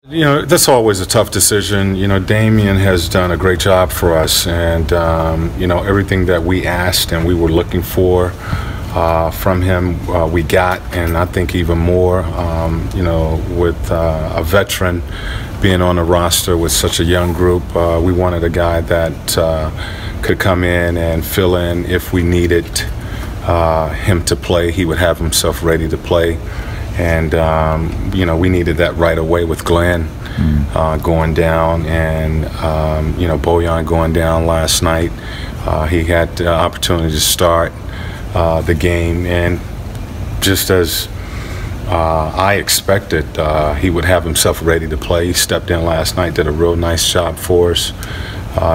You know, that's always a tough decision. You know, Damien has done a great job for us, and you know, everything that we asked and we were looking for from him, we got, and I think even more. You know, with a veteran being on the roster with such a young group, we wanted a guy that could come in and fill in if we needed him to play. He would have himself ready to play. And, you know, we needed that right away with Glenn going down and, you know, Bojan going down last night. He had the opportunity to start the game, and just as I expected, he would have himself ready to play. He stepped in last night, did a real nice job for us.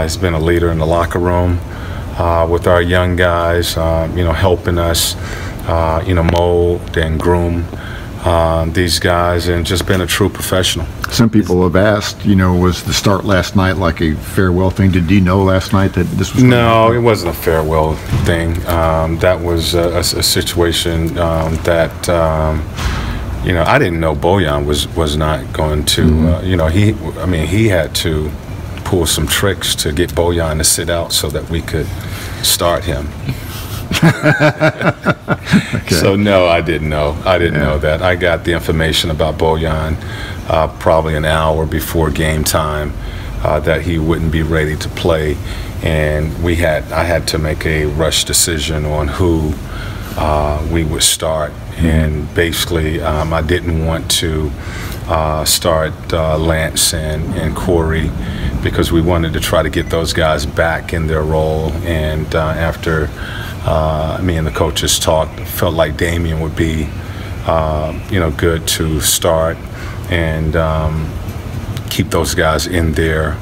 He's been a leader in the locker room with our young guys, you know, helping us, you know, mold and groom these guys, and just been a true professional. Some people have asked, you know, was the start last night like a farewell thing? Did you know last night that this was? No, it wasn't a farewell thing. That was a situation that you know, I didn't know Bojan was not going to. You know, he had to pull some tricks to get Bojan to sit out so that we could start him. Okay. So no, I didn't know. I didn't know that. I got the information about Bojan probably an hour before game time that he wouldn't be ready to play, and I had to make a rush decision on who we would start. And basically, I didn't want to start Lance and Corey, because we wanted to try to get those guys back in their role. And after me and the coaches talked, felt like Damien would be, you know, good to start and keep those guys in their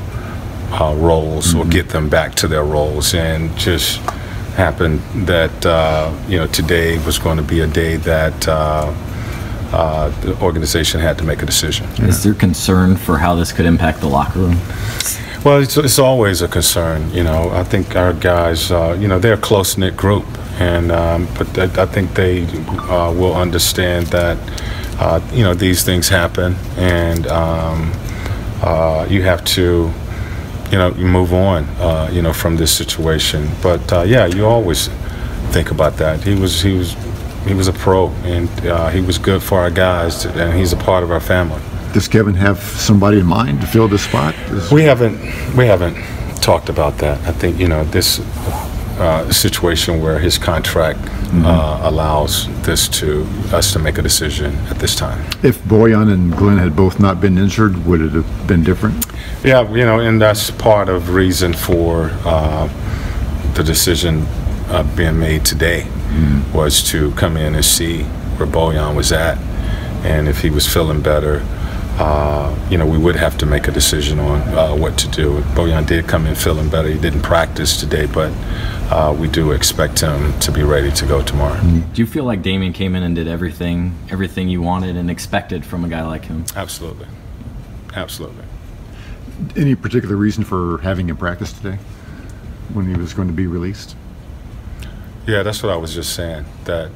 roles, or get them back to their roles. And just happened that you know, today was going to be a day that the organization had to make a decision. Is there concern for how this could impact the locker room? Well, it's always a concern. You know, I think our guys, you know, they're a close-knit group, and but I think they will understand that you know, these things happen, and you have to, you know, you move on, you know, from this situation. But yeah, you always think about that. He was a pro, and he was good for our guys, and he's a part of our family. Does Kevin have somebody in mind to fill this spot? We haven't talked about that. I think, you know, this situation where his contract allows us to make a decision at this time. If Bojan and Glenn had both not been injured, would it have been different? Yeah, you know, and that's part of the reason for the decision being made today, was to come in and see where Bojan was at, and if he was feeling better. You know, we would have to make a decision on what to do. Bojan did come in feeling better. He didn't practice today, but we do expect him to be ready to go tomorrow. Do you feel like Damien came in and did everything you wanted and expected from a guy like him? Absolutely. Absolutely. Any particular reason for having him practice today when he was going to be released? Yeah, that's what I was just saying, that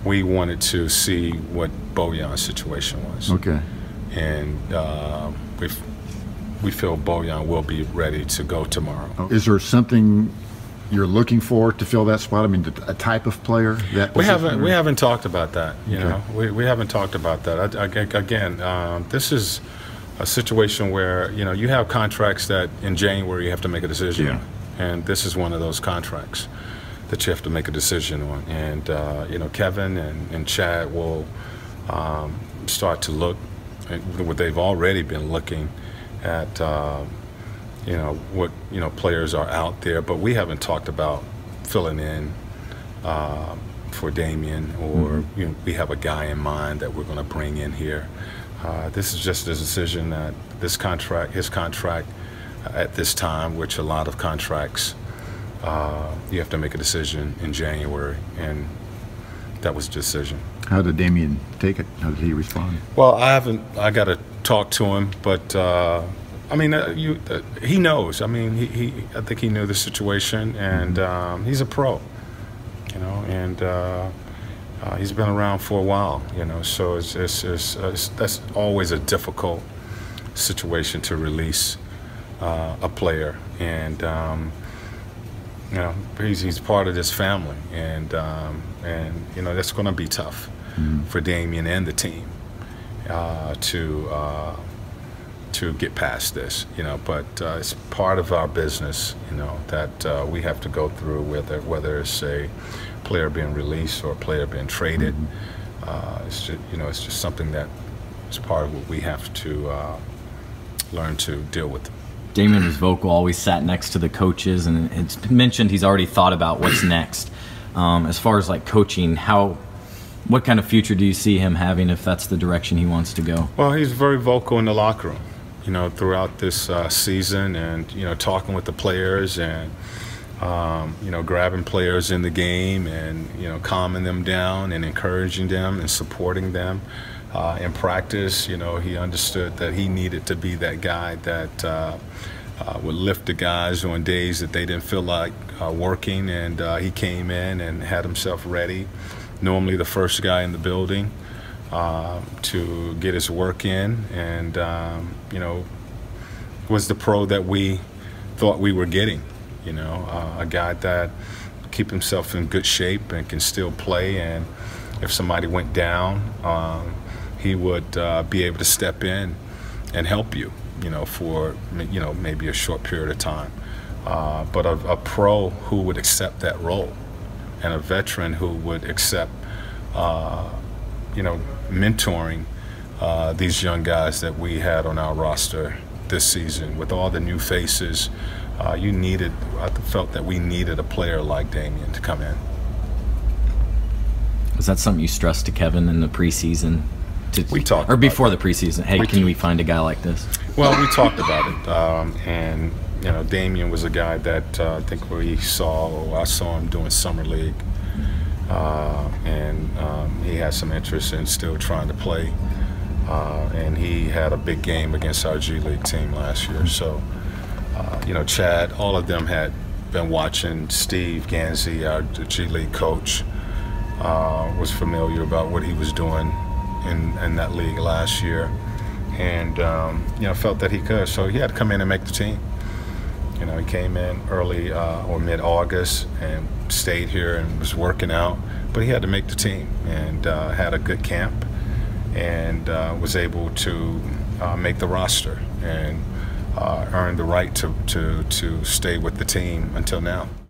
we wanted to see what Bojan's situation was. Okay. And we feel Bojan will be ready to go tomorrow. Is there something you're looking for to fill that spot? I mean, a type of player that we haven't talked about that. You know, we haven't talked about that. Again, this is a situation where, you know, you have contracts that in January you have to make a decision, and this is one of those contracts that you have to make a decision on. And you know, Kevin and Chad will start to look. What they've already been looking at, you know, what, you know, players are out there, but we haven't talked about filling in for Damien, or you know, we have a guy in mind that we're going to bring in here. This is just a decision that his contract at this time, which a lot of contracts, you have to make a decision in January, and that was a decision. How did Damien take it? How did he respond? Well, I got to talk to him, but I mean, he knows. I mean, I think he knew the situation, and he's a pro, you know, and he's been around for a while, you know. So that's always a difficult situation to release a player, and you know, he's part of this family, and you know, that's going to be tough for Damien and the team to get past this, you know. But it's part of our business, you know, that we have to go through, whether it's a player being released or a player being traded. It's just, you know, it's just something that is part of what we have to learn to deal with. Damien was vocal, always sat next to the coaches, and it's mentioned he's already thought about what's next. As far as like coaching, what kind of future do you see him having if that's the direction he wants to go? Well, he's very vocal in the locker room, you know, throughout this season, and you know, talking with the players, and you know, grabbing players in the game, and you know, calming them down and encouraging them and supporting them. In practice, you know, he understood that he needed to be that guy that would lift the guys on days that they didn't feel like working, and he came in and had himself ready, normally the first guy in the building, to get his work in, and you know, was the pro that we thought we were getting, you know, a guy that keep himself in good shape and can still play, and if somebody went down, he would be able to step in and help you, you know, for, you know, maybe a short period of time. But a pro who would accept that role, and a veteran who would accept, you know, mentoring these young guys that we had on our roster this season. With all the new faces, I felt that we needed a player like Damien to come in. Was that something you stressed to Kevin in the preseason? We talked or before about the preseason. Hey, can we find a guy like this? Well, we talked about it, and you know, Damien was a guy that I think I saw him doing summer league, and he had some interest in still trying to play, and he had a big game against our G League team last year. So, you know, Chad, all of them had been watching. Steve Gansey, our G League coach, was familiar about what he was doing in that league last year, and you know, felt that he could, so he had to come in and make the team. You know, he came in early or mid-August and stayed here and was working out, but he had to make the team, and had a good camp, and was able to make the roster, and earned the right to stay with the team until now.